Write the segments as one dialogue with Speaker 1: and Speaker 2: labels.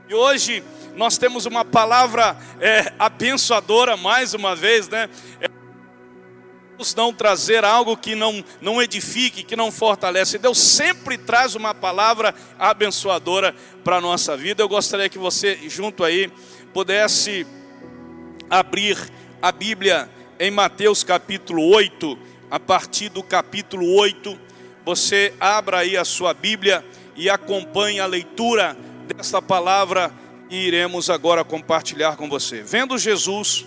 Speaker 1: E hoje nós temos uma palavra abençoadora mais uma vez, né? Deus não trazer algo que não edifique, que não fortalece. Deus sempre traz uma palavra abençoadora para a nossa vida. Eu gostaria que você, junto aí, pudesse abrir a Bíblia em Mateus capítulo 8, a partir do capítulo 8, você abra aí a sua Bíblia e acompanhe a leitura desta palavra que iremos agora compartilhar com você. Vendo Jesus,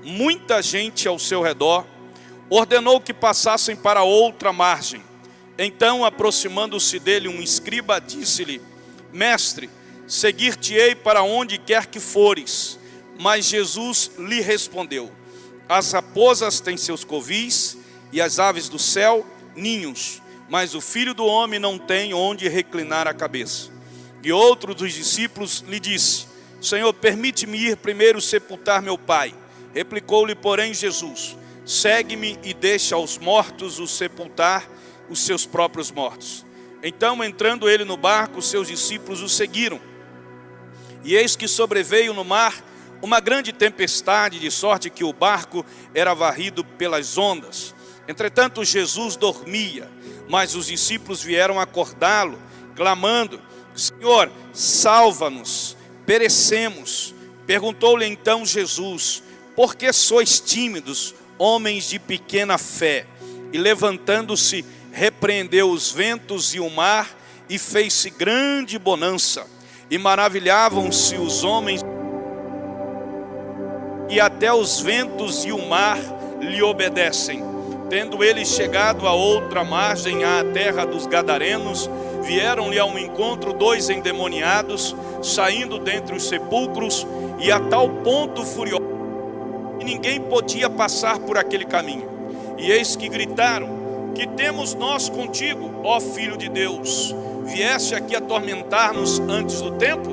Speaker 1: muita gente ao seu redor, ordenou que passassem para outra margem. Então, aproximando-se dele um escriba, disse-lhe: Mestre, seguir-te-ei para onde quer que fores. Mas Jesus lhe respondeu: As raposas têm seus covis e as aves do céu ninhos, mas o Filho do Homem não tem onde reclinar a cabeça. E outro dos discípulos lhe disse: Senhor, permite-me ir primeiro sepultar meu pai. Replicou-lhe, porém, Jesus: Segue-me e deixa aos mortos o sepultar os seus próprios mortos. Então, entrando ele no barco, seus discípulos o seguiram. E eis que sobreveio no mar uma grande tempestade, de sorte que o barco era varrido pelas ondas. Entretanto, Jesus dormia, mas os discípulos vieram acordá-lo, clamando: Senhor, salva-nos, perecemos. Perguntou-lhe então Jesus: Por que sois tímidos, homens de pequena fé? E levantando-se, repreendeu os ventos e o mar, e fez-se grande bonança. E maravilhavam-se os homens, e até os ventos e o mar lhe obedecem. Tendo eles chegado a outra margem, à terra dos Gadarenos, vieram-lhe ao encontro dois endemoniados, saindo dentre os sepulcros, e a tal ponto furiosos, que ninguém podia passar por aquele caminho. E eis que gritaram: Que temos nós contigo, ó Filho de Deus? Vieste aqui atormentar-nos antes do tempo?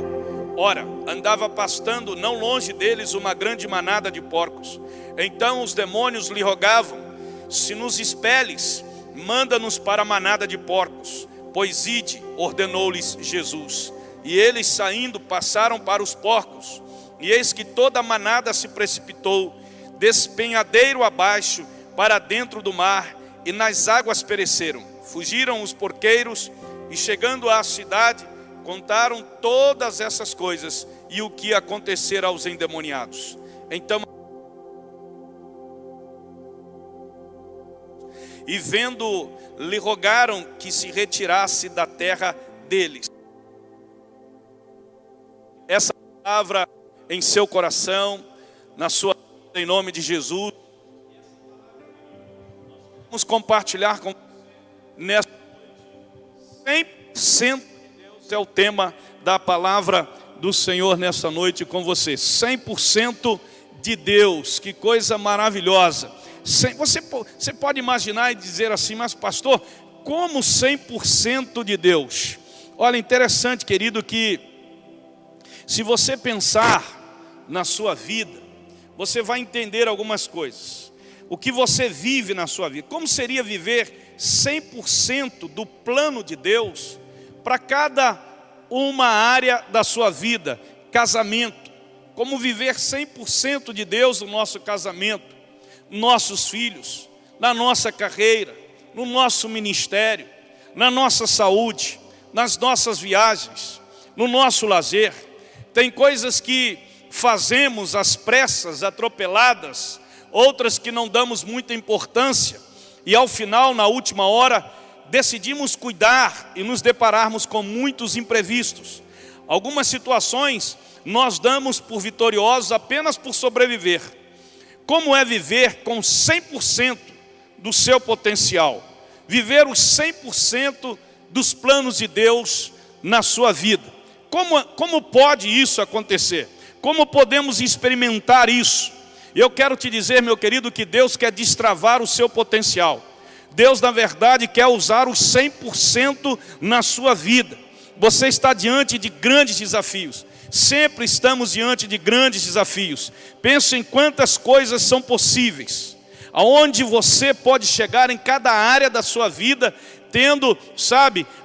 Speaker 1: Ora, andava pastando não longe deles uma grande manada de porcos. Então os demônios lhe rogavam: Se nos expeles, manda-nos para a manada de porcos. Pois ide, ordenou-lhes Jesus. E eles, saindo, passaram para os porcos. E eis que toda a manada se precipitou, despenhadeiro abaixo, para dentro do mar, e nas águas pereceram. Fugiram os porqueiros, e chegando à cidade, contaram todas essas coisas, e o que acontecera aos endemoniados. Então, e vendo, lhe rogaram que se retirasse da terra deles. Essa palavra em seu coração, na sua vida, em nome de Jesus. Vamos compartilhar com nessa 100% de Deus é o tema da palavra do Senhor nessa noite com você. 100% de Deus, que coisa maravilhosa. Você pode imaginar e dizer assim: mas pastor, como 100% de Deus? Olha, interessante, querido, que se você pensar na sua vida, você vai entender algumas coisas. O que você vive na sua vida. Como seria viver 100% do plano de Deus para cada uma área da sua vida? Casamento. Como viver 100% de Deus no nosso casamento, nossos filhos, na nossa carreira, no nosso ministério, na nossa saúde, nas nossas viagens, no nosso lazer. Tem coisas que fazemos às pressas, atropeladas, outras que não damos muita importância, e ao final, na última hora, decidimos cuidar e nos depararmos com muitos imprevistos. Algumas situações nós damos por vitoriosos apenas por sobreviver. Como é viver com 100% do seu potencial? Viver os 100% dos planos de Deus na sua vida. Como pode isso acontecer? Como podemos experimentar isso? Eu quero te dizer, meu querido, que Deus quer destravar o seu potencial. Deus, na verdade, quer usar os 100% na sua vida. Você está diante de grandes desafios. Sempre estamos diante de grandes desafios. Pense em quantas coisas são possíveis. Aonde você pode chegar em cada área da sua vida, tendo,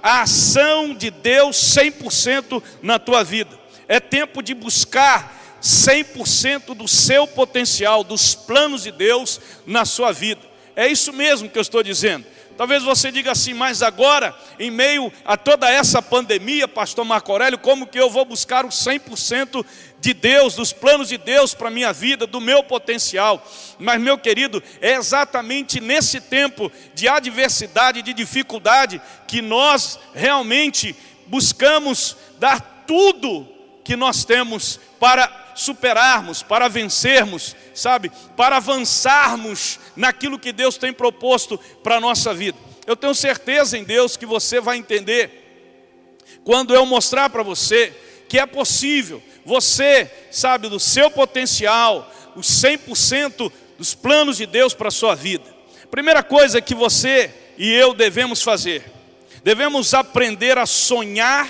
Speaker 1: a ação de Deus 100% na tua vida. é tempo de buscar 100% do seu potencial, dos planos de Deus na sua vida. É isso mesmo que eu estou dizendo. Talvez você diga assim, mas agora, em meio a toda essa pandemia, pastor Marco Aurélio, como que eu vou buscar o 100% de Deus, dos planos de Deus para a minha vida, do meu potencial? Mas, meu querido, é exatamente nesse tempo de adversidade, de dificuldade, que nós realmente buscamos dar tudo que nós temos para superarmos, para vencermos, sabe? Para avançarmos naquilo que Deus tem proposto para a nossa vida. Eu tenho certeza em Deus que você vai entender quando eu mostrar para você que é possível você, sabe, do seu potencial, os 100% dos planos de Deus para a sua vida. Primeira coisa que você e eu devemos fazer, devemos aprender a sonhar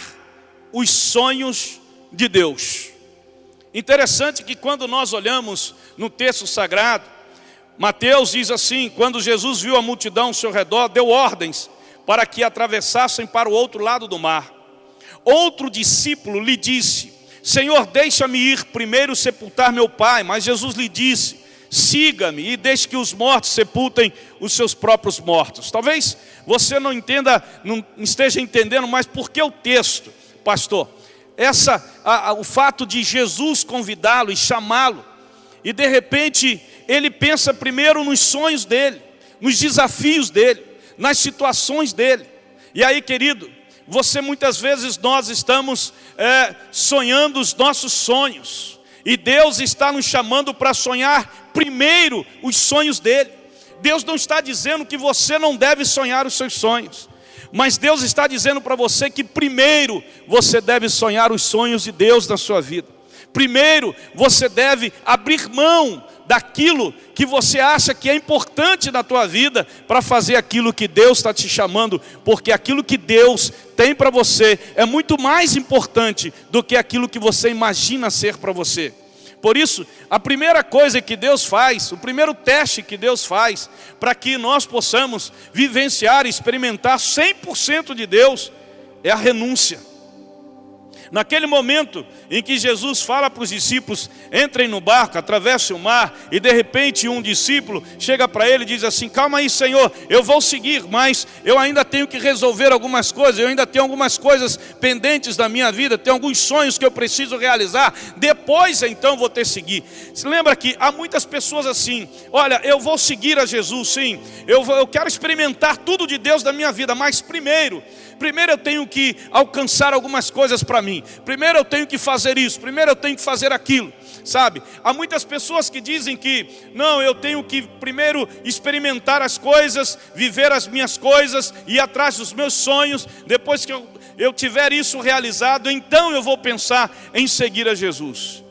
Speaker 1: os sonhos de Deus. Interessante que quando nós olhamos no texto sagrado, Mateus diz assim, quando Jesus viu a multidão ao seu redor, deu ordens para que atravessassem para o outro lado do mar. Outro discípulo lhe disse, Senhor, deixa-me ir primeiro sepultar meu pai. Mas Jesus lhe disse, siga-me e deixe que os mortos sepultem os seus próprios mortos. Talvez você não entenda, não esteja entendendo, mas por que o texto, pastor? O fato de Jesus convidá-lo e chamá-lo, e de repente ele pensa primeiro nos sonhos dele, nos desafios dele, nas situações dele. E aí, querido, muitas vezes nós estamos sonhando os nossos sonhos, e Deus está nos chamando para sonhar primeiro os sonhos dele. Deus não está dizendo que você não deve sonhar os seus sonhos, mas Deus está dizendo para você que primeiro você deve sonhar os sonhos de Deus na sua vida. Primeiro você deve abrir mão daquilo que você acha que é importante na tua vida para fazer aquilo que Deus está te chamando, porque aquilo que Deus tem para você é muito mais importante do que aquilo que você imagina ser para você. Por isso, a primeira coisa que Deus faz, o primeiro teste que Deus faz para que nós possamos vivenciar e experimentar 100% de Deus é a renúncia. Naquele momento em que Jesus fala para os discípulos, entrem no barco, atravessem o mar, e de repente um discípulo chega para ele e diz assim, calma aí, Senhor, eu vou seguir, mas eu ainda tenho que resolver algumas coisas, eu ainda tenho algumas coisas pendentes da minha vida, tenho alguns sonhos que eu preciso realizar, depois então vou ter que seguir. Se lembra que há muitas pessoas assim, olha, eu vou seguir a Jesus, sim, eu quero experimentar tudo de Deus da minha vida, mas primeiro eu tenho que alcançar algumas coisas para mim. Primeiro eu tenho que fazer isso, primeiro eu tenho que fazer aquilo, sabe? Há muitas pessoas que dizem que, não, eu tenho que primeiro experimentar as coisas, viver as minhas coisas, ir atrás dos meus sonhos, depois que eu tiver isso realizado, então eu vou pensar em seguir a Jesus.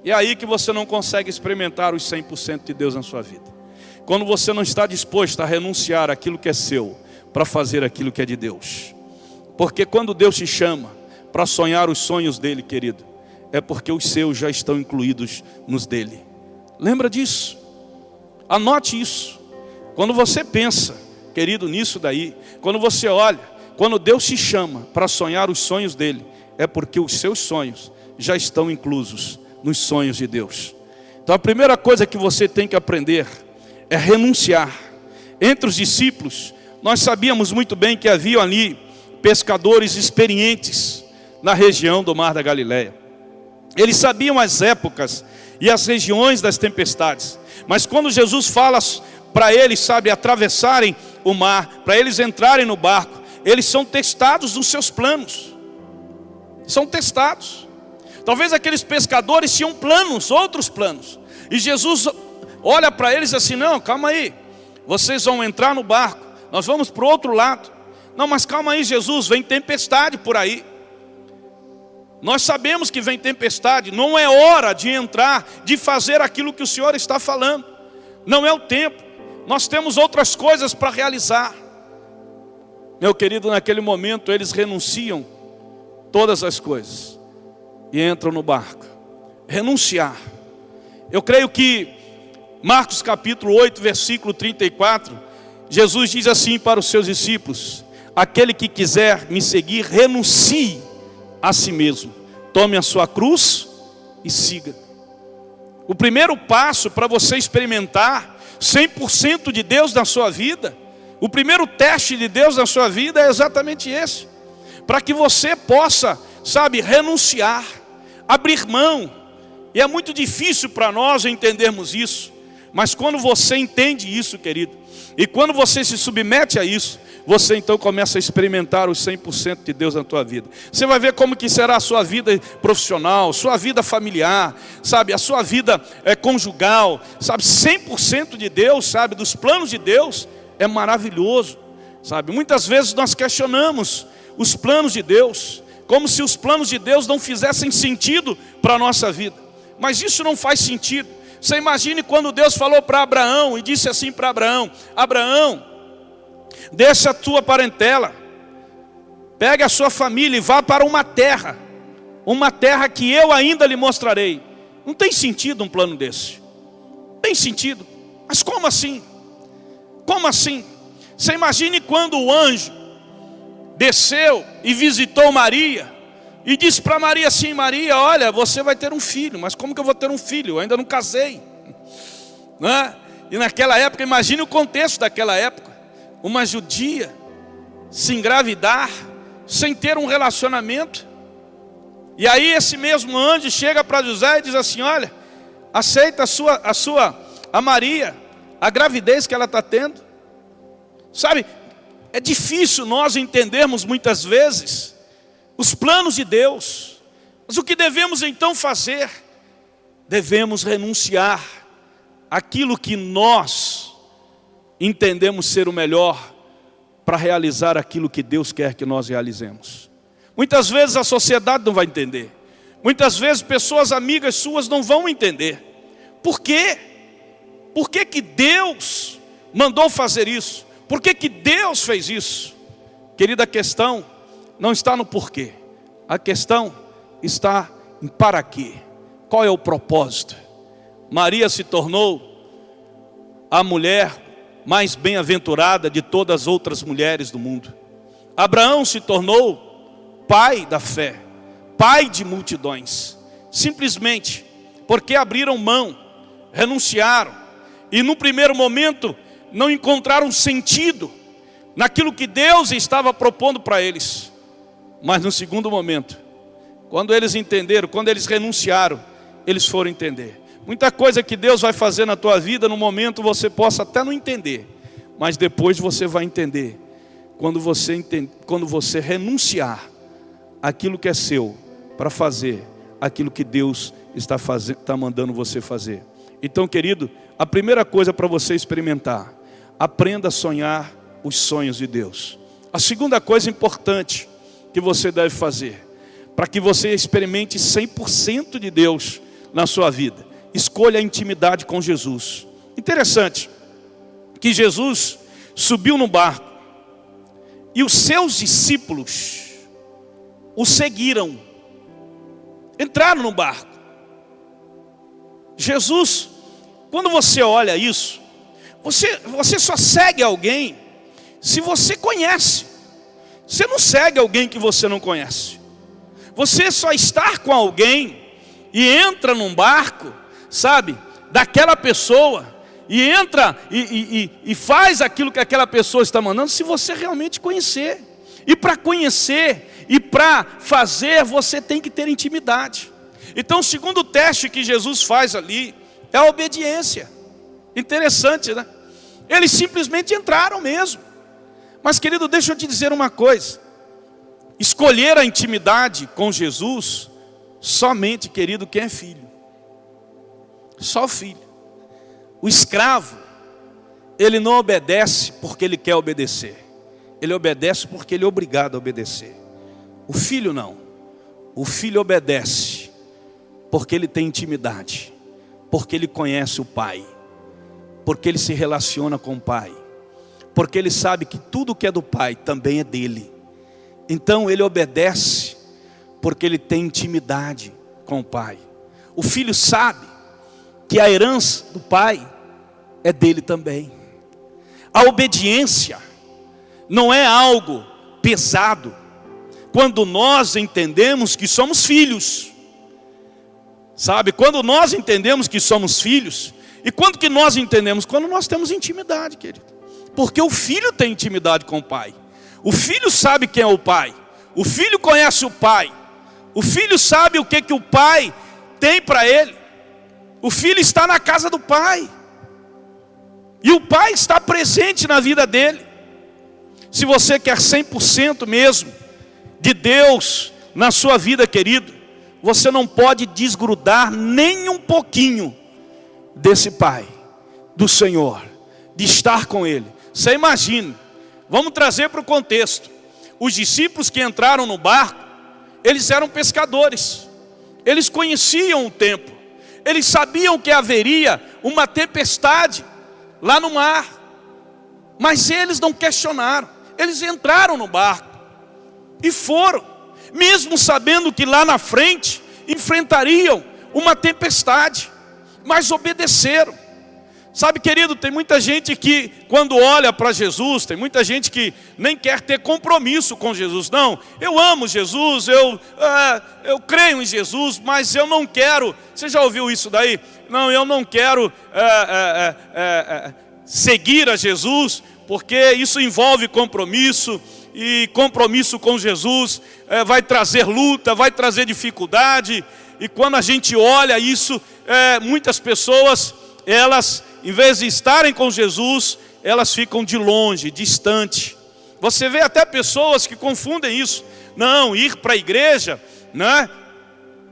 Speaker 1: E é aí que você não consegue experimentar os 100% de Deus na sua vida. Quando você não está disposto a renunciar àquilo que é seu, para fazer aquilo que é de Deus. Porque quando Deus te chama para sonhar os sonhos dele, querido, é porque os seus já estão incluídos nos dele. Lembra disso? Anote isso. Quando você pensa, querido, nisso daí, quando você olha, quando Deus te chama para sonhar os sonhos dele, é porque os seus sonhos já estão inclusos nos sonhos de Deus. Então a primeira coisa que você tem que aprender é renunciar. Entre os discípulos, nós sabíamos muito bem que haviam ali pescadores experientes na região do Mar da Galileia. Eles sabiam as épocas e as regiões das tempestades. Mas quando Jesus fala para eles, sabe, atravessarem o mar, para eles entrarem no barco, eles são testados nos seus planos. São testados. Talvez aqueles pescadores tinham planos, outros planos. E Jesus olha para eles assim, não, calma aí. Vocês vão entrar no barco, nós vamos para o outro lado. Não, mas calma aí, Jesus, vem tempestade por aí. Nós sabemos que vem tempestade, não é hora de entrar, de fazer aquilo que o Senhor está falando. Não é o tempo, nós temos outras coisas para realizar. Meu querido, naquele momento eles renunciam todas as coisas e entram no barco. Renunciar. Eu creio que Marcos capítulo 8, versículo 34, Jesus diz assim para os seus discípulos: aquele que quiser me seguir, renuncie a si mesmo, tome a sua cruz e siga. O primeiro passo para você experimentar 100% de Deus na sua vida, o primeiro teste de Deus na sua vida é exatamente esse. Para que você possa, renunciar, abrir mão. E é muito difícil para nós entendermos isso. Mas quando você entende isso, querido, e quando você se submete a isso, você então começa a experimentar os 100% de Deus na tua vida. Você vai ver como que será a sua vida profissional, sua vida familiar, a sua vida conjugal, 100% de Deus, dos planos de Deus, é maravilhoso, Muitas vezes nós questionamos os planos de Deus, como se os planos de Deus não fizessem sentido para a nossa vida. Mas isso não faz sentido. Você imagine quando Deus falou para Abraão e disse assim para Abraão: Abraão, deixa a tua parentela, pegue a sua família e vá para uma terra que eu ainda lhe mostrarei. Não tem sentido um plano desse. Tem sentido. Mas como assim? Como assim? Você imagine quando o anjo desceu e visitou Maria e disse para Maria assim: Maria, olha, você vai ter um filho. Mas como que eu vou ter um filho? Eu ainda não casei, né? E naquela época, imagine o contexto daquela época: uma judia se engravidar sem ter um relacionamento. E aí esse mesmo anjo chega para José e diz assim: olha, aceita a Maria, a gravidez que ela está tendo. É difícil nós entendermos muitas vezes os planos de Deus. Mas o que devemos então fazer? Devemos renunciar àquilo que nós entendemos ser o melhor para realizar aquilo que Deus quer que nós realizemos. Muitas vezes a sociedade não vai entender. Muitas vezes pessoas amigas suas não vão entender. Por quê? Por que que Deus mandou fazer isso? Por que que Deus fez isso? Querida, a questão não está no porquê. A questão está em para quê. Qual é o propósito? Maria se tornou a mulher mais bem-aventurada de todas as outras mulheres do mundo. Abraão se tornou pai da fé, pai de multidões, simplesmente porque abriram mão, renunciaram, e no primeiro momento não encontraram sentido naquilo que Deus estava propondo para eles. Mas no segundo momento, quando eles entenderam, quando eles renunciaram, eles foram entender. Muita coisa que Deus vai fazer na tua vida, no momento você possa até não entender, mas depois você vai entender. Quando você renunciar aquilo que é seu, para fazer aquilo que Deus está mandando você fazer. Então, querido, a primeira coisa para você experimentar: aprenda a sonhar os sonhos de Deus. A segunda coisa importante que você deve fazer, para que você experimente 100% de Deus na sua vida: escolha a intimidade com Jesus. Interessante que Jesus subiu no barco e os seus discípulos o seguiram, entraram no barco. Jesus, quando você olha isso, você só segue alguém se você conhece. Você não segue alguém que você não conhece. Você só está com alguém e entra num barco, daquela pessoa, e entra e faz aquilo que aquela pessoa está mandando, se você realmente conhecer. E para conhecer e para fazer, você tem que ter intimidade. Então o segundo teste que Jesus faz ali é a obediência. Interessante, né? Eles simplesmente entraram mesmo. Mas, querido, deixa eu te dizer uma coisa: escolher a intimidade com Jesus, somente, querido, quem é filho. Só o filho. O escravo, ele não obedece porque ele quer obedecer. Ele obedece porque ele é obrigado a obedecer. O filho não. O filho obedece porque ele tem intimidade, porque ele conhece o pai, porque ele se relaciona com o pai, porque ele sabe que tudo que é do pai também é dele. Então ele obedece porque ele tem intimidade com o pai. O filho sabe que a herança do pai é dele também. A obediência não é algo pesado. quando nós entendemos que somos filhos. Sabe, quando nós entendemos que somos filhos. E quando que nós entendemos? Quando nós temos intimidade, querido. Porque o filho tem intimidade com o pai. O filho sabe quem é o pai. O filho conhece o pai. O filho sabe o que o pai tem para ele. O filho está na casa do pai. E o pai está presente na vida dele. Se você quer 100% mesmo de Deus na sua vida, querido, você não pode desgrudar nem um pouquinho desse pai, do Senhor, de estar com ele. Você imagine, vamos trazer para o contexto. Os discípulos que entraram no barco, eles eram pescadores. Eles conheciam o tempo. Eles sabiam que haveria uma tempestade lá no mar. Mas eles não questionaram. Eles entraram no barco e foram, mesmo sabendo que lá na frente enfrentariam uma tempestade, mas obedeceram. Sabe, querido, tem muita gente que quando olha para Jesus, tem muita gente que nem quer ter compromisso com Jesus. Não, eu amo Jesus, eu creio em Jesus, mas eu não quero. Você já ouviu isso daí? Não, eu não quero seguir a Jesus, porque isso envolve compromisso. E compromisso com Jesus vai trazer luta, vai trazer dificuldade. E quando a gente olha isso, muitas pessoas, elas, em vez de estarem com Jesus, elas ficam de longe, distante. Você vê até pessoas que confundem isso. Não, ir para a igreja, né?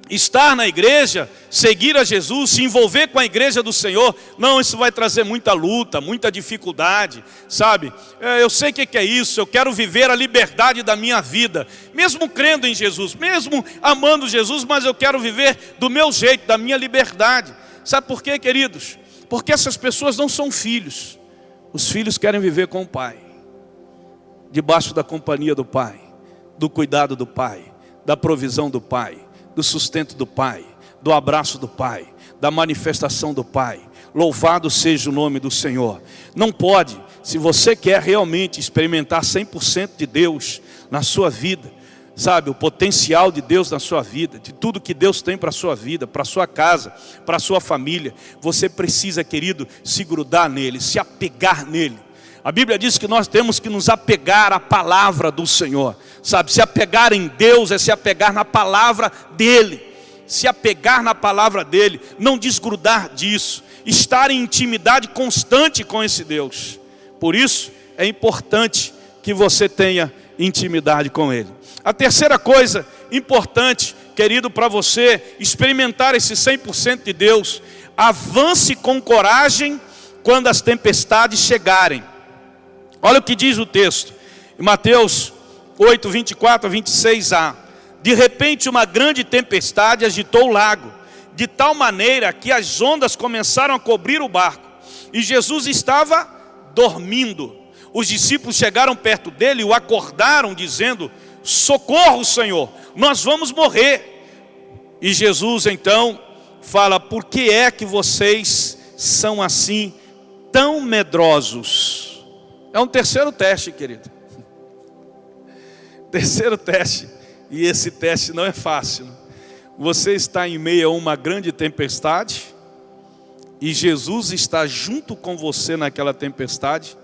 Speaker 1: Estar na igreja, seguir a Jesus, se envolver com a igreja do Senhor, não, isso vai trazer muita luta, muita dificuldade, sabe? Eu sei o que é isso, eu quero viver a liberdade da minha vida, mesmo crendo em Jesus, mesmo amando Jesus, mas eu quero viver do meu jeito, da minha liberdade. Sabe por quê, queridos? Porque essas pessoas não são filhos. Os filhos querem viver com o pai, debaixo da companhia do pai, do cuidado do pai, da provisão do pai, do sustento do pai, do abraço do pai, da manifestação do pai. Louvado seja o nome do Senhor. Não pode, se você quer realmente experimentar 100% de Deus na sua vida, sabe, o potencial de Deus na sua vida, de tudo que Deus tem para a sua vida, para a sua casa, para a sua família, você precisa, querido, se grudar nele, se apegar nele. A Bíblia diz que nós temos que nos apegar à palavra do Senhor, sabe? Se apegar em Deus é se apegar na palavra dEle. Se apegar na palavra dEle, não desgrudar disso, estar em intimidade constante com esse Deus. Por isso, é importante que você tenha intimidade com Ele. A terceira coisa importante, querido, para você experimentar esse 100% de Deus, avance com coragem quando as tempestades chegarem. Olha o que diz o texto, em Mateus 8, 24 a 26a. De repente uma grande tempestade agitou o lago, de tal maneira que as ondas começaram a cobrir o barco. E Jesus estava dormindo. Os discípulos chegaram perto dele e o acordaram, dizendo: socorro, Senhor, nós vamos morrer. E Jesus então fala: por que é que vocês são assim tão medrosos? É um terceiro teste, querido. Terceiro teste. E esse teste não é fácil. Você está em meio a uma grande tempestade, e Jesus está junto com você naquela tempestade,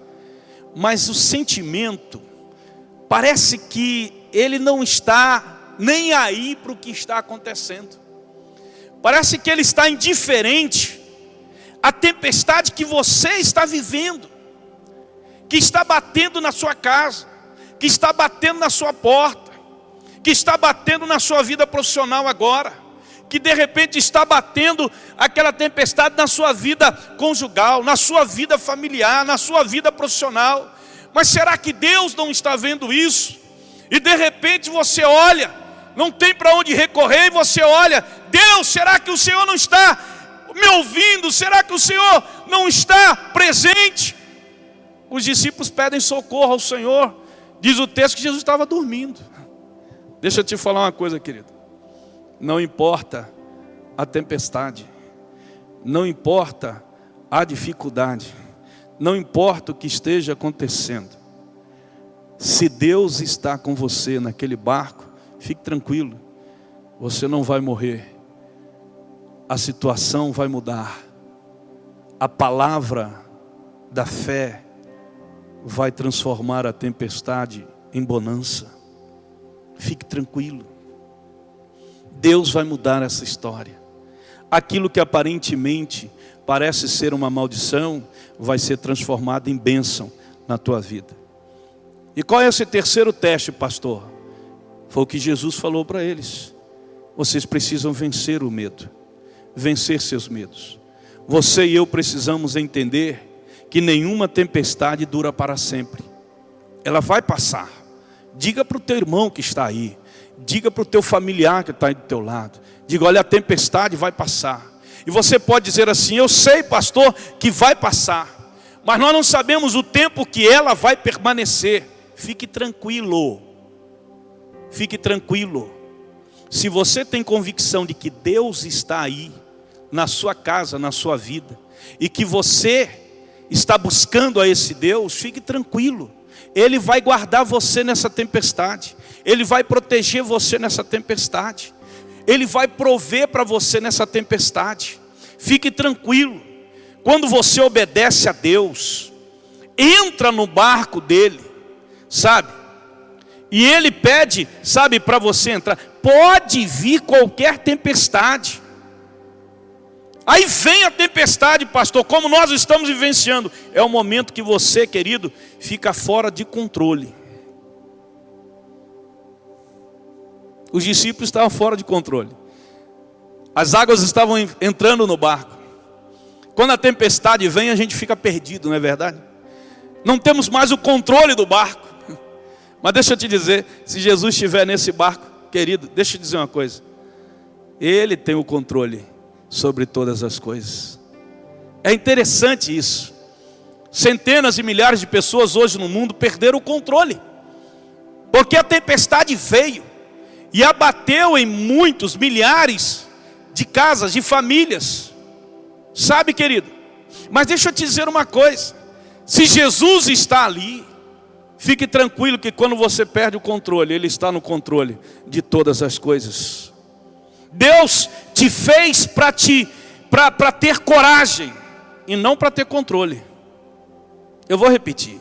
Speaker 1: mas o sentimento parece que ele não está nem aí para o que está acontecendo. Parece que ele está indiferente à tempestade que você está vivendo, que está batendo na sua casa, que está batendo na sua porta, que está batendo na sua vida profissional agora, que de repente está batendo aquela tempestade na sua vida conjugal, na sua vida familiar, na sua vida profissional. Mas será que Deus não está vendo isso? E de repente você olha, não tem para onde recorrer, e você olha: Deus, será que o Senhor não está me ouvindo? Será que o Senhor não está presente? Os discípulos pedem socorro ao Senhor. Diz o texto que Jesus estava dormindo. Deixa eu te falar uma coisa, querido. Não importa a tempestade, não importa a dificuldade, não importa o que esteja acontecendo, se Deus está com você naquele barco, fique tranquilo, você não vai morrer. A situação vai mudar. A palavra da fé vai transformar a tempestade em bonança. Fique tranquilo. Deus vai mudar essa história. Aquilo que aparentemente parece ser uma maldição, vai ser transformado em bênção na tua vida. E qual é esse terceiro teste, pastor? Foi o que Jesus falou para eles. Vocês precisam vencer o medo. Vencer seus medos. Você e eu precisamos entender que nenhuma tempestade dura para sempre. Ela vai passar. Diga para o teu irmão que está aí. Diga para o teu familiar que está aí do teu lado. Diga, olha, a tempestade vai passar. E você pode dizer assim, eu sei, pastor, que vai passar. Mas nós não sabemos o tempo que ela vai permanecer. Fique tranquilo. Fique tranquilo. Se você tem convicção de que Deus está aí, na sua casa, na sua vida, e que você está buscando a esse Deus, fique tranquilo. Ele vai guardar você nessa tempestade. Ele vai proteger você nessa tempestade. Ele vai prover para você nessa tempestade. Fique tranquilo. Quando você obedece a Deus, entra no barco dele, sabe? E ele pede, sabe, para você entrar. Pode vir qualquer tempestade. Aí vem a tempestade, pastor, como nós estamos vivenciando. É o momento que você, querido, fica fora de controle. Os discípulos estavam fora de controle. As águas estavam entrando no barco. Quando a tempestade vem, a gente fica perdido, não é verdade? Não temos mais o controle do barco. Mas deixa eu te dizer, se Jesus estiver nesse barco, querido, deixa eu te dizer uma coisa. Ele tem o controle sobre todas as coisas. É interessante isso. Centenas e milhares de pessoas hoje no mundo perderam o controle. Porque a tempestade veio e abateu em muitos, milhares de casas, de famílias. Sabe, querido? Mas deixa eu te dizer uma coisa. Se Jesus está ali, fique tranquilo que quando você perde o controle, Ele está no controle de todas as coisas. Deus te fez para ter coragem e não para ter controle. Eu vou repetir.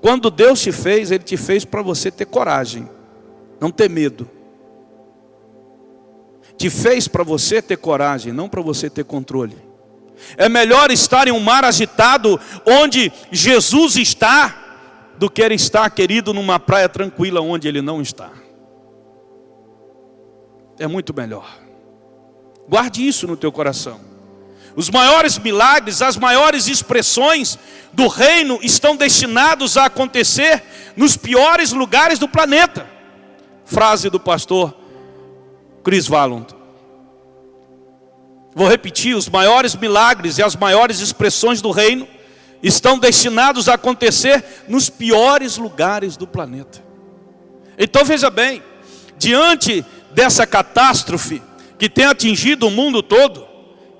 Speaker 1: Quando Deus te fez, Ele te fez para você ter coragem, não ter medo. Te fez para você ter coragem, não para você ter controle. É melhor estar em um mar agitado, onde Jesus está, do que estar, querido, numa praia tranquila, onde Ele não está. É muito melhor. Guarde isso no teu coração. Os maiores milagres, as maiores expressões do reino estão destinados a acontecer nos piores lugares do planeta. Frase do pastor Chris Vallon. Vou repetir, os maiores milagres e as maiores expressões do reino estão destinados a acontecer nos piores lugares do planeta. Então veja bem, diante dessa catástrofe que tem atingido o mundo todo,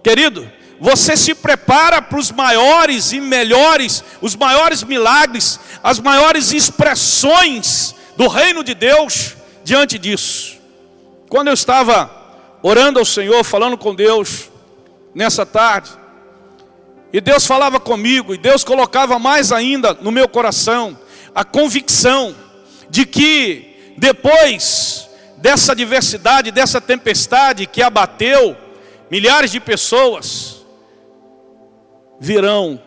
Speaker 1: querido, você se prepara para os maiores e melhores, os maiores milagres, as maiores expressões do reino de Deus diante disso. Quando eu estava orando ao Senhor, falando com Deus nessa tarde, e Deus falava comigo, e Deus colocava mais ainda no meu coração a convicção de que depois dessa adversidade, dessa tempestade que abateu milhares de pessoas, virão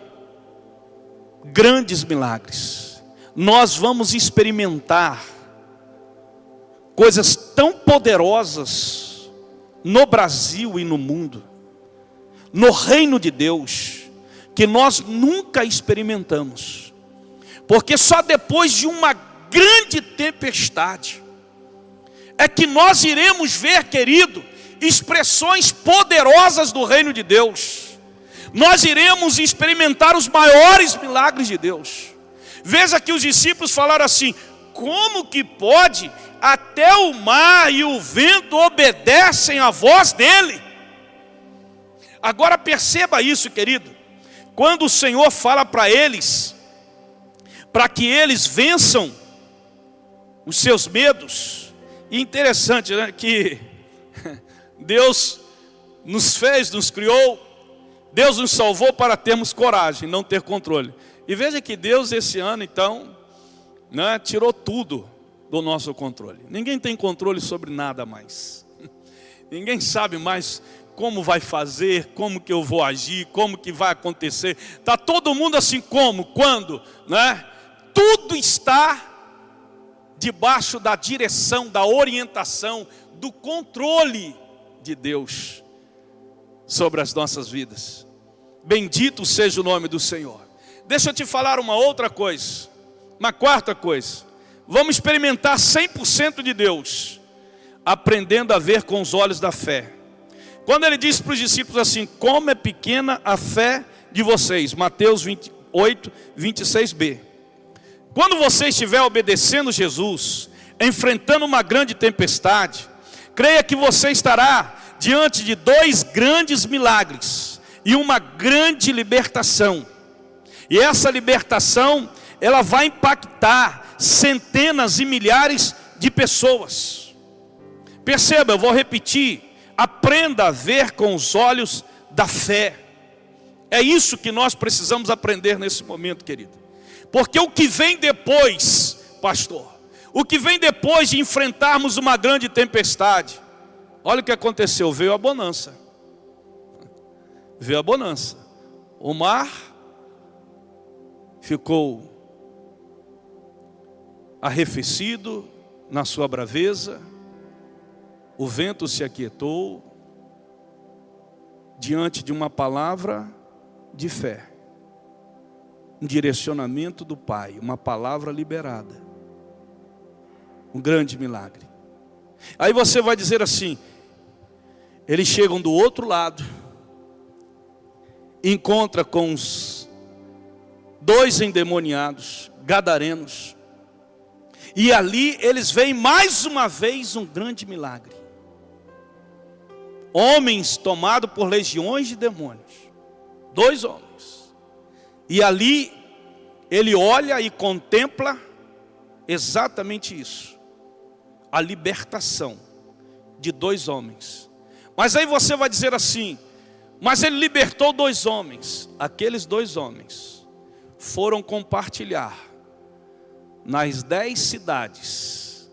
Speaker 1: grandes milagres. Nós vamos experimentar coisas tão poderosas no Brasil e no mundo, no reino de Deus, que nós nunca experimentamos. Porque só depois de uma grande tempestade é que nós iremos ver, querido, expressões poderosas do reino de Deus. Nós iremos experimentar os maiores milagres de Deus. Veja que os discípulos falaram assim: como que pode até o mar e o vento obedecem à voz dele? Agora perceba isso, querido. Quando o Senhor fala para eles, para que eles vençam os seus medos, E interessante, né, que Deus nos fez, nos criou, Deus nos salvou para termos coragem, não ter controle. E veja que Deus esse ano então, né, tirou tudo do nosso controle. Ninguém tem controle sobre nada mais. Ninguém sabe mais como vai fazer, como que eu vou agir, como que vai acontecer. Está todo mundo assim como, quando, né? Tudo está debaixo da direção, da orientação, do controle de Deus sobre as nossas vidas. Bendito seja o nome do Senhor. Deixa eu te falar uma outra coisa, uma quarta coisa. Vamos experimentar 100% de Deus, aprendendo a ver com os olhos da fé. Quando ele disse para os discípulos assim: como é pequena a fé de vocês, Mateus 28, 26b. Quando você estiver obedecendo Jesus, enfrentando uma grande tempestade, creia que você estará diante de 2 grandes milagres e uma grande libertação. E essa libertação, ela vai impactar centenas e milhares de pessoas. Perceba, eu vou repetir: aprenda a ver com os olhos da fé. É isso que nós precisamos aprender nesse momento, querido. Porque o que vem depois, pastor, o que vem depois de enfrentarmos uma grande tempestade, olha o que aconteceu, veio a bonança. Veio a bonança. O mar ficou arrefecido na sua braveza, o vento se aquietou diante de uma palavra de fé, um direcionamento do Pai, uma palavra liberada, um grande milagre. Aí você vai dizer assim: eles chegam do outro lado, encontra com os 2 endemoniados, gadarenos, e ali eles veem mais uma vez um grande milagre. Homens tomados por legiões de demônios, 2 homens. E ali ele olha e contempla exatamente isso, a libertação de 2 homens. Mas aí você vai dizer assim: mas ele libertou 2 homens. Aqueles 2 homens foram compartilhar nas 10 cidades,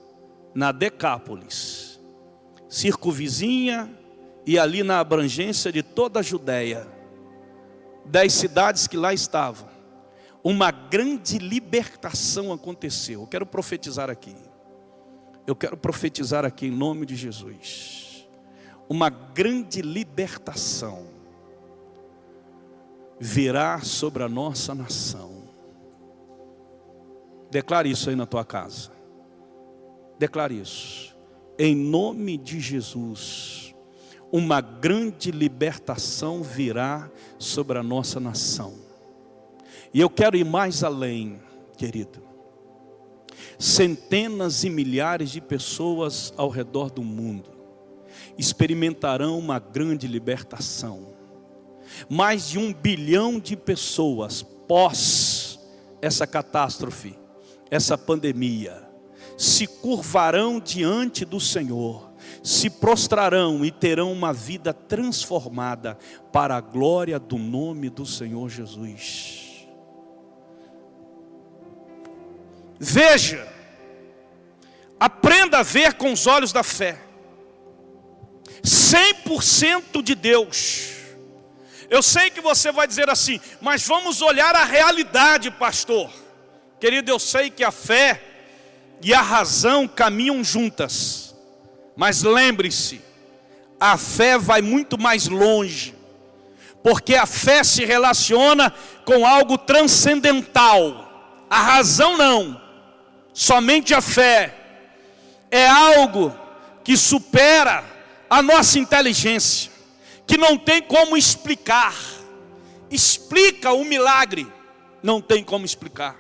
Speaker 1: na Decápolis, circunvizinha e ali na abrangência de toda a Judéia, 10 cidades que lá estavam, uma grande libertação aconteceu. Eu quero profetizar aqui. Eu quero profetizar aqui em nome de Jesus. Uma grande libertação virá sobre a nossa nação. Declare isso aí na tua casa. Declare isso. Em nome de Jesus. Uma grande libertação virá sobre a nossa nação. E eu quero ir mais além, querido. Centenas e milhares de pessoas ao redor do mundo experimentarão uma grande libertação. Mais de 1 bilhão de pessoas pós essa catástrofe, essa pandemia, se curvarão diante do Senhor, se prostrarão e terão uma vida transformada para a glória do nome do Senhor Jesus. Veja, aprenda a ver com os olhos da fé. 100% de Deus. Eu sei que você vai dizer assim: mas vamos olhar a realidade, pastor. Querido, eu sei que a fé e a razão caminham juntas. Mas lembre-se, a fé vai muito mais longe, porque a fé se relaciona com algo transcendental. A razão não, somente a fé é algo que supera a nossa inteligência, que não tem como explicar. Explica o milagre, não tem como explicar.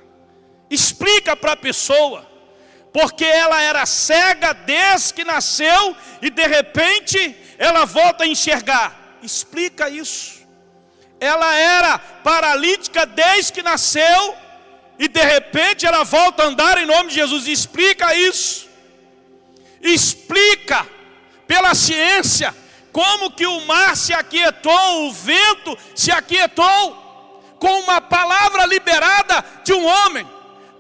Speaker 1: Explica para a pessoa, porque ela era cega desde que nasceu e de repente ela volta a enxergar. Explica isso. Ela era paralítica desde que nasceu e de repente ela volta a andar em nome de Jesus. Explica isso. explica pela ciência como que o mar se aquietou, o vento se aquietou, com uma palavra liberada de um homem.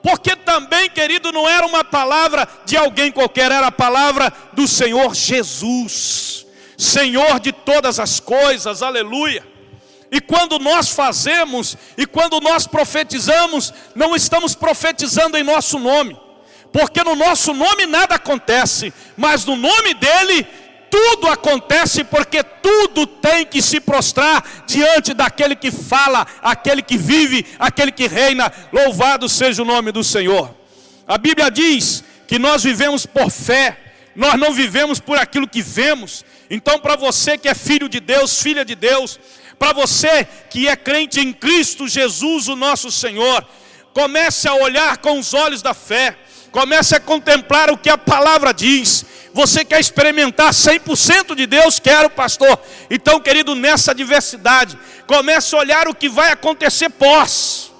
Speaker 1: Porque também, querido, não era uma palavra de alguém qualquer, era a palavra do Senhor Jesus, Senhor de todas as coisas, aleluia. E quando nós fazemos, e quando nós profetizamos, não estamos profetizando em nosso nome, porque no nosso nome nada acontece, mas no nome dele tudo acontece, porque tudo tem que se prostrar diante daquele que fala, aquele que vive, aquele que reina. Louvado seja o nome do Senhor. A Bíblia diz que nós vivemos por fé, nós não vivemos por aquilo que vemos. Então, para você que é filho de Deus, filha de Deus, para você que é crente em Cristo Jesus, o nosso Senhor, comece a olhar com os olhos da fé, comece a contemplar o que a palavra diz. Você quer experimentar 100% de Deus? Quero, pastor. Então, querido, nessa diversidade, comece a olhar o que vai acontecer pós.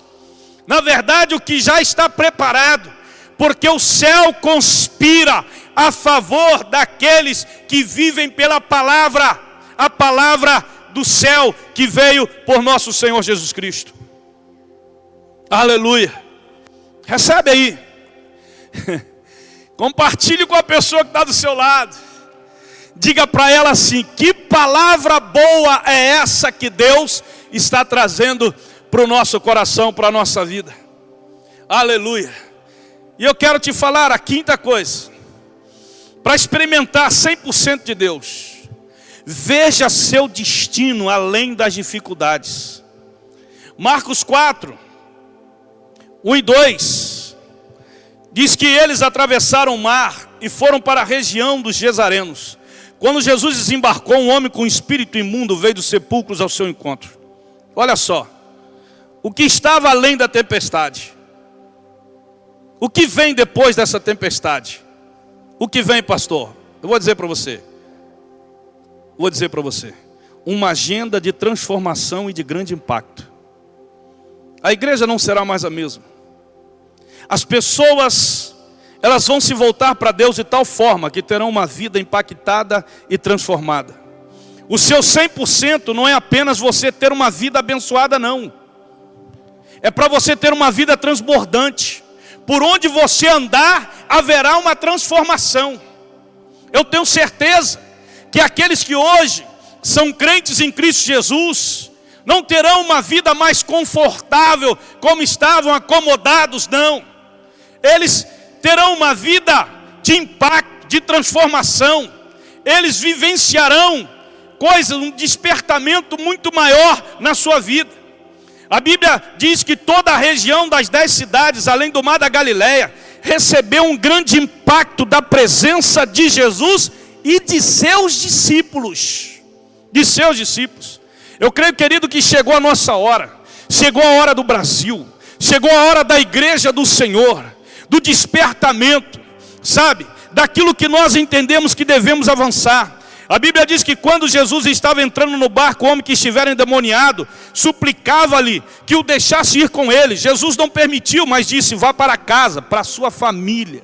Speaker 1: Na verdade, o que já está preparado, porque o céu conspira a favor daqueles que vivem pela palavra, a palavra do céu que veio por nosso Senhor Jesus Cristo. Aleluia. Recebe aí. Compartilhe com a pessoa que está do seu lado. Diga para ela assim: que palavra boa é essa que Deus está trazendo para o nosso coração, para a nossa vida. Aleluia. E eu quero te falar a quinta coisa. Para experimentar 100% de Deus, veja seu destino além das dificuldades. Marcos 4, 1 e 2. Diz que eles atravessaram o mar e foram para a região dos Gesarenos. Quando Jesus desembarcou, um homem com espírito imundo veio dos sepulcros ao seu encontro. Olha só, o que estava além da tempestade. O que vem depois dessa tempestade? O que vem, pastor? Eu vou dizer para você. Uma agenda de transformação e de grande impacto. A igreja não será mais a mesma. As pessoas, elas vão se voltar para Deus de tal forma que terão uma vida impactada e transformada. O seu 100% não é apenas você ter uma vida abençoada, não. É para você ter uma vida transbordante. Por onde você andar, haverá uma transformação. Eu tenho certeza que aqueles que hoje são crentes em Cristo Jesus não terão uma vida mais confortável, como estavam acomodados, não. Eles terão uma vida de impacto, de transformação. Eles vivenciarão coisas, um despertamento muito maior na sua vida. A Bíblia diz que toda a região das 10 cidades, além do mar da Galileia, recebeu um grande impacto da presença de Jesus e de seus discípulos. Eu creio, querido, que chegou a nossa hora. Chegou a hora do Brasil. Chegou a hora da igreja do Senhor. Do despertamento, sabe? Daquilo que nós entendemos que devemos avançar. A Bíblia diz que quando Jesus estava entrando no barco, o homem que estivera endemoniado suplicava-lhe que o deixasse ir com ele. Jesus não permitiu, mas disse: vá para casa, para a sua família.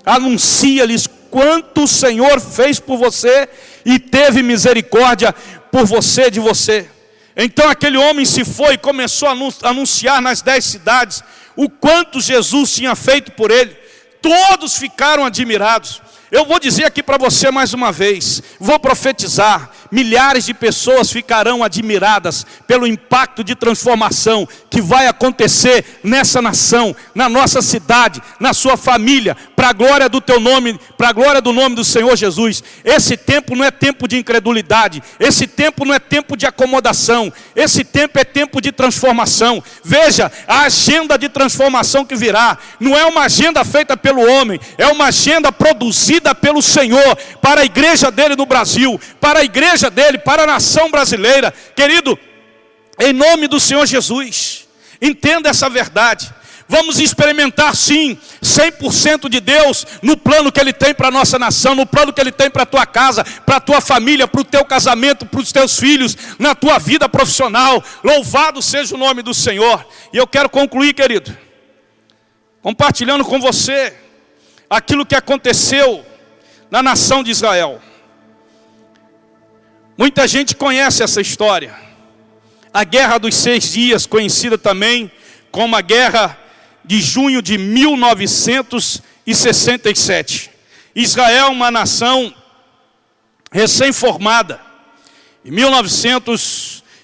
Speaker 1: Anuncia-lhes quanto o Senhor fez por você e teve misericórdia por você, de você. Então aquele homem se foi e começou a anunciar nas 10 cidades o quanto Jesus tinha feito por ele. Todos ficaram admirados. Eu vou dizer aqui para você mais uma vez, vou profetizar, milhares de pessoas ficarão admiradas pelo impacto de transformação que vai acontecer nessa nação, na nossa cidade, na sua família, para a glória do teu nome, para a glória do nome do Senhor Jesus. Esse tempo não é tempo de incredulidade, esse tempo não é tempo de acomodação, esse tempo é tempo de transformação. Veja, a agenda de transformação que virá, não é uma agenda feita pelo homem, é uma agenda produzida pelo Senhor, para a igreja dele no Brasil, para a igreja dele, para a nação brasileira. Querido, em nome do Senhor Jesus, entenda essa verdade. Vamos experimentar sim 100% de Deus no plano que Ele tem para a nossa nação, no plano que Ele tem para a tua casa, para a tua família, para o teu casamento, para os teus filhos, na tua vida profissional. Louvado seja o nome do Senhor. E eu quero concluir, querido, compartilhando com você aquilo que aconteceu na nação de Israel. Muita gente conhece essa história. A Guerra dos 6 Dias, conhecida também como a Guerra de junho de 1967. Israel, uma nação recém-formada,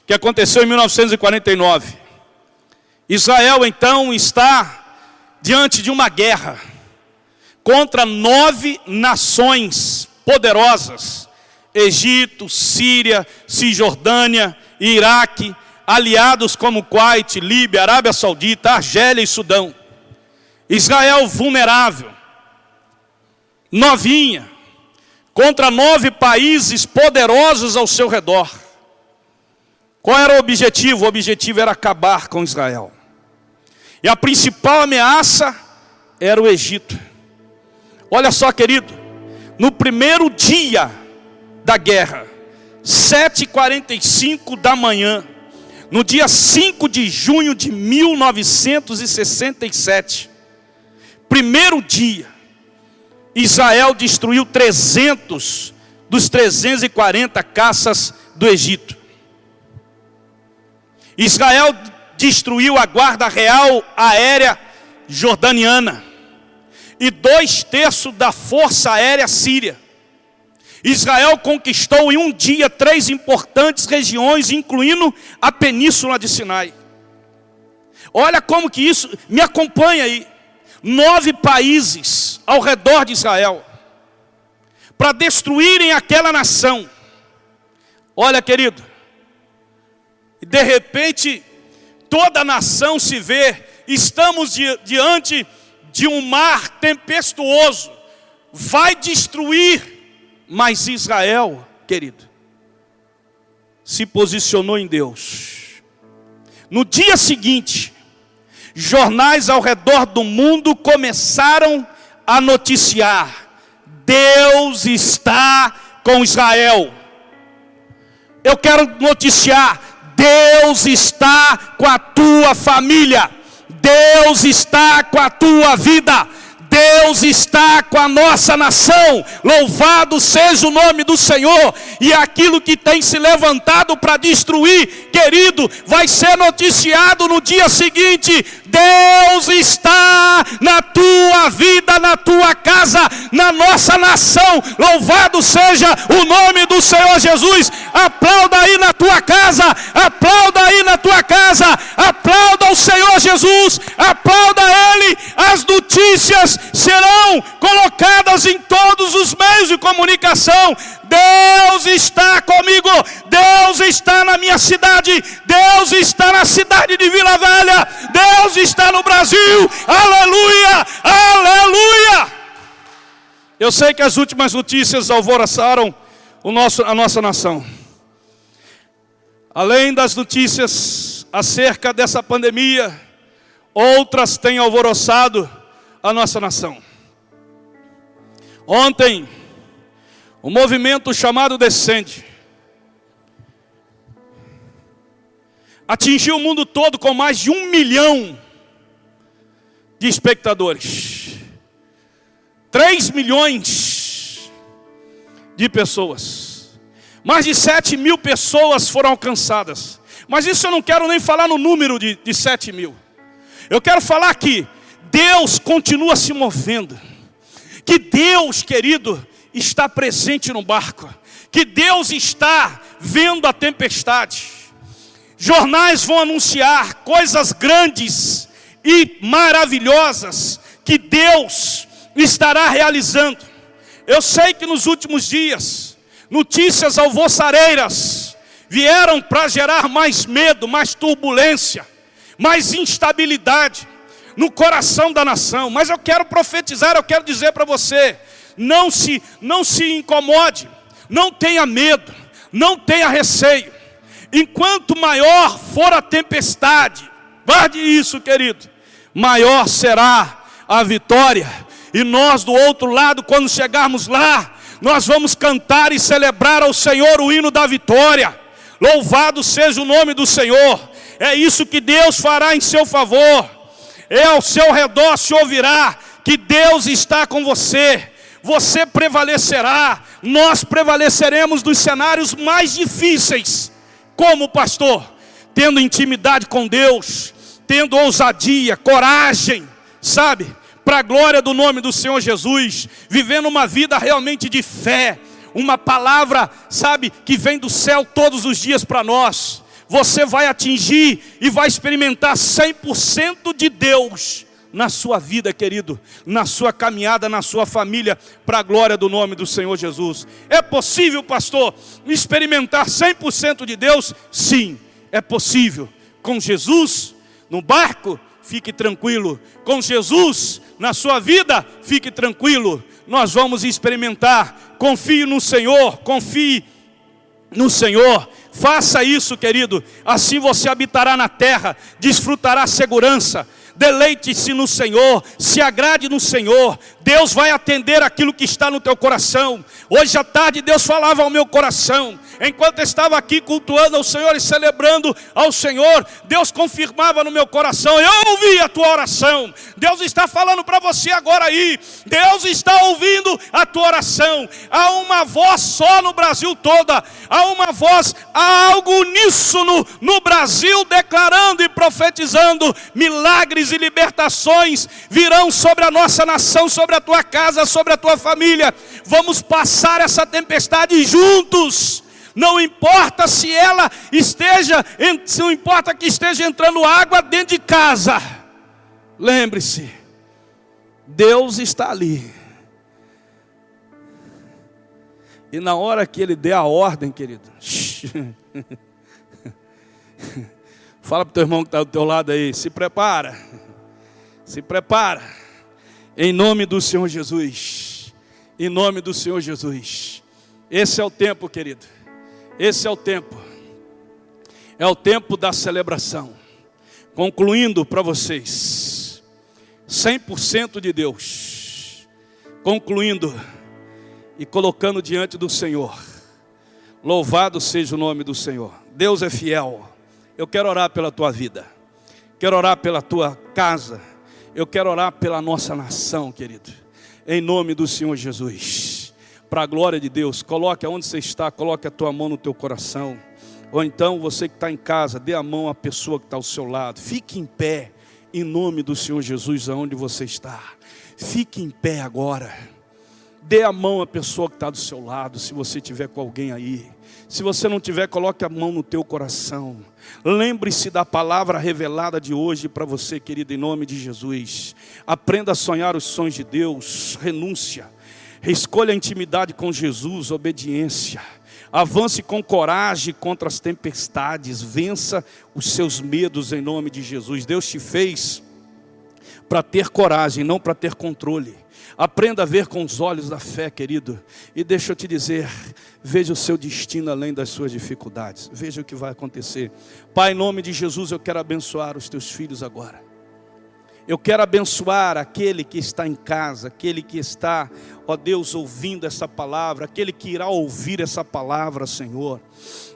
Speaker 1: que aconteceu em 1949. Israel, então, está diante de uma guerra contra 9 nações poderosas: Egito, Síria, Cisjordânia, Iraque, aliados como Kuwait, Líbia, Arábia Saudita, Argélia e Sudão. Israel vulnerável, novinha, contra 9 países poderosos ao seu redor. Qual era o objetivo? O objetivo era acabar com Israel. E a principal ameaça era o Egito. Olha só, querido, no primeiro dia da guerra, 7h45 da manhã, no dia 5 de junho de 1967, primeiro dia, Israel destruiu 300 dos 340 caças do Egito. Israel destruiu a guarda real aérea jordaniana e 2/3 da força aérea síria. Israel conquistou em um dia 3 importantes regiões, incluindo a península de Sinai. Olha como que isso, me acompanha aí. 9 países ao redor de Israel, para destruírem aquela nação. Olha, querido, e de repente, toda a nação se vê, estamos diante de um mar tempestuoso, vai destruir. Mas Israel, querido, se posicionou em Deus. No dia seguinte, jornais ao redor do mundo começaram a noticiar: Deus está com Israel. Eu quero noticiar: Deus está com a tua família. Deus está com a tua vida. Deus está com a nossa nação. Louvado seja o nome do Senhor. E aquilo que tem se levantado para destruir, querido, vai ser noticiado no dia seguinte. Deus está na tua vida, na tua casa, na nossa nação. Louvado seja o nome do Senhor Jesus. Aplauda aí na tua casa. Aplauda aí na tua casa. Aplauda o Senhor Jesus. Aplauda Ele. As notícias serão colocadas em todos os meios de comunicação. Deus está comigo. Deus está na minha cidade. Deus está na cidade de Vila Velha. Deus está no Brasil. Aleluia, aleluia. Eu sei que as últimas notícias alvoroçaram a nossa nação. Além das notícias acerca dessa pandemia, outras têm alvoroçado a nossa nação. Ontem, o movimento chamado Descende atingiu o mundo todo com mais de 1 milhão de espectadores. 3 milhões de pessoas. Mais de 7 mil pessoas foram alcançadas. Mas isso eu não quero nem falar no número de 7 mil. Eu quero falar que Deus continua se movendo. Que Deus, querido, está presente no barco. Que Deus está vendo a tempestade. Jornais vão anunciar coisas grandes e maravilhosas que Deus estará realizando. Eu sei que nos últimos dias, notícias alvoroçareiras vieram para gerar mais medo, mais turbulência, mais instabilidade no coração da nação. Mas eu quero profetizar, eu quero dizer para você: não se incomode, não tenha medo, não tenha receio. Enquanto maior for a tempestade, guarde isso, querido, maior será a vitória. E nós do outro lado, quando chegarmos lá, nós vamos cantar e celebrar ao Senhor o hino da vitória. Louvado seja o nome do Senhor. É isso que Deus fará em seu favor. Ao seu redor se ouvirá que Deus está com você. você prevalecerá, nós prevaleceremos nos cenários mais difíceis. Como, pastor? Tendo intimidade com Deus, tendo ousadia, coragem, sabe? Para a glória do nome do Senhor Jesus, vivendo uma vida realmente de fé, uma palavra, sabe, que vem do céu todos os dias para nós. Você vai atingir e vai experimentar 100% de Deus na sua vida, querido, na sua caminhada, na sua família, para a glória do nome do Senhor Jesus. É possível, pastor, experimentar 100% de Deus? Sim, é possível. Com Jesus no barco, fique tranquilo. Com Jesus na sua vida, fique tranquilo. Nós vamos experimentar. Confie no Senhor, confie no Senhor. Faça isso, querido. Assim você habitará na terra, desfrutará segurança. Deleite-se no Senhor, se agrade no Senhor. Deus vai atender aquilo que está no teu coração. Hoje à tarde Deus falava ao meu coração. Enquanto eu estava aqui cultuando ao Senhor e celebrando ao Senhor, Deus confirmava no meu coração: eu ouvi a tua oração. Deus está falando para você agora aí. Deus está ouvindo a tua oração. Há uma voz só no Brasil toda. Há uma voz, há algo uníssono no Brasil declarando e profetizando: milagres e libertações virão sobre a nossa nação, sobre a tua casa, sobre a tua família. Vamos passar essa tempestade juntos. Não importa se ela esteja, não importa que esteja entrando água dentro de casa. Lembre-se, Deus está ali. E na hora que Ele der a ordem, querido, fala para o teu irmão que está do teu lado aí: se prepara, se prepara, em nome do Senhor Jesus, em nome do Senhor Jesus. Esse é o tempo, querido, esse é o tempo da celebração. Concluindo para vocês, 100% de Deus, concluindo e colocando diante do Senhor. Louvado seja o nome do Senhor. Deus é fiel. Eu quero orar pela tua vida, quero orar pela tua casa, eu quero orar pela nossa nação, querido, em nome do Senhor Jesus. Para a glória de Deus, coloque aonde você está, coloque a tua mão no teu coração. Ou então você que está em casa, dê a mão à pessoa que está ao seu lado. Fique em pé, em nome do Senhor Jesus, aonde você está. Fique em pé agora. Dê a mão à pessoa que está do seu lado, se você tiver com alguém aí. Se você não tiver, coloque a mão no teu coração. Lembre-se da palavra revelada de hoje para você, querido, em nome de Jesus. Aprenda a sonhar os sonhos de Deus. Renúncia. Escolha a intimidade com Jesus, obediência. Avance com coragem contra as tempestades. Vença os seus medos em nome de Jesus. Deus te fez para ter coragem, não para ter controle. Aprenda a ver com os olhos da fé, querido. E deixa eu te dizer, veja o seu destino além das suas dificuldades. Veja o que vai acontecer. Pai, em nome de Jesus, eu quero abençoar os teus filhos agora. Eu quero abençoar aquele que está em casa, aquele que está, ó Deus, ouvindo essa palavra, aquele que irá ouvir essa palavra, Senhor.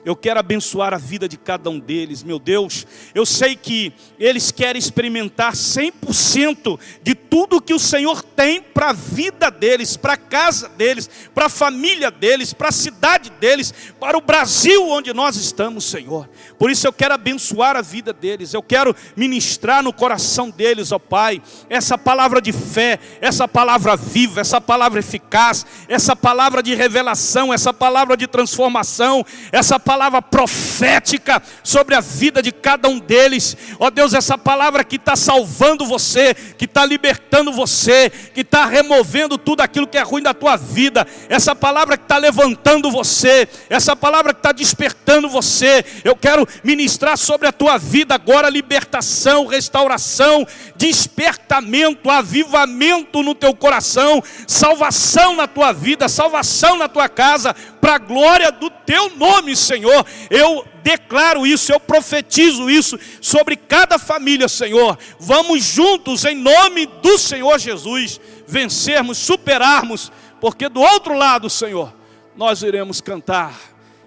Speaker 1: Eu quero abençoar a vida de cada um deles, meu Deus. Eu sei que eles querem experimentar 100% de tudo que o Senhor tem para a vida deles, para a casa deles, para a família deles, para a cidade deles, para o Brasil onde nós estamos, Senhor. Por isso eu quero abençoar a vida deles, eu quero ministrar no coração deles, ó Pai, essa palavra de fé, essa palavra viva, essa palavra eficaz, essa palavra de revelação, essa palavra de transformação, essa palavra profética sobre a vida de cada um deles. Ó Deus, essa palavra que está salvando você, que está libertando você, que está removendo tudo aquilo que é ruim da tua vida, essa palavra que está levantando você, essa palavra que está despertando você. Eu quero ministrar sobre a tua vida agora libertação, restauração, despertamento, avivamento no teu coração, salvação na tua vida, salvação na tua casa, para a glória do teu nome, Senhor. Eu declaro isso, eu profetizo isso sobre cada família, Senhor. Vamos juntos, em nome do Senhor Jesus, vencermos, superarmos, porque do outro lado, Senhor, nós iremos cantar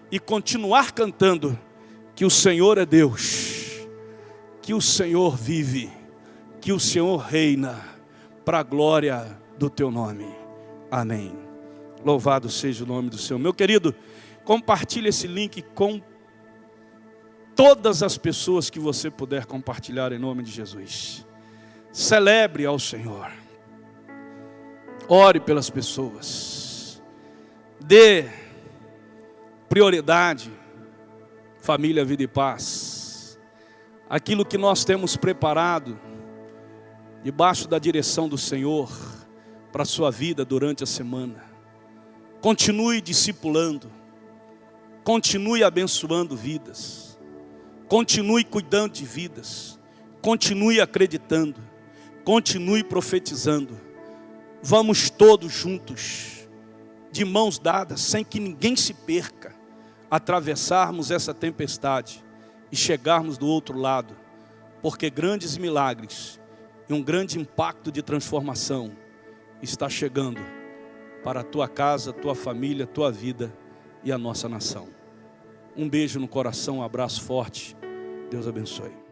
Speaker 1: e continuar cantando que o Senhor é Deus, que o Senhor vive, que o Senhor reina, para a glória do teu nome. Amém. Louvado seja o nome do Senhor. Meu querido, compartilhe esse link com todas as pessoas que você puder compartilhar em nome de Jesus. Celebre ao Senhor. Ore pelas pessoas. Dê prioridade, família, vida e paz. Aquilo que nós temos preparado, debaixo da direção do Senhor, para a sua vida durante a semana. Continue discipulando. Continue abençoando vidas. Continue cuidando de vidas. Continue acreditando. Continue profetizando. Vamos todos juntos, de mãos dadas, sem que ninguém se perca, atravessarmos essa tempestade e chegarmos do outro lado, porque grandes milagres e um grande impacto de transformação está chegando para a tua casa, tua família, tua vida e a nossa nação. Um beijo no coração, um abraço forte. Deus abençoe.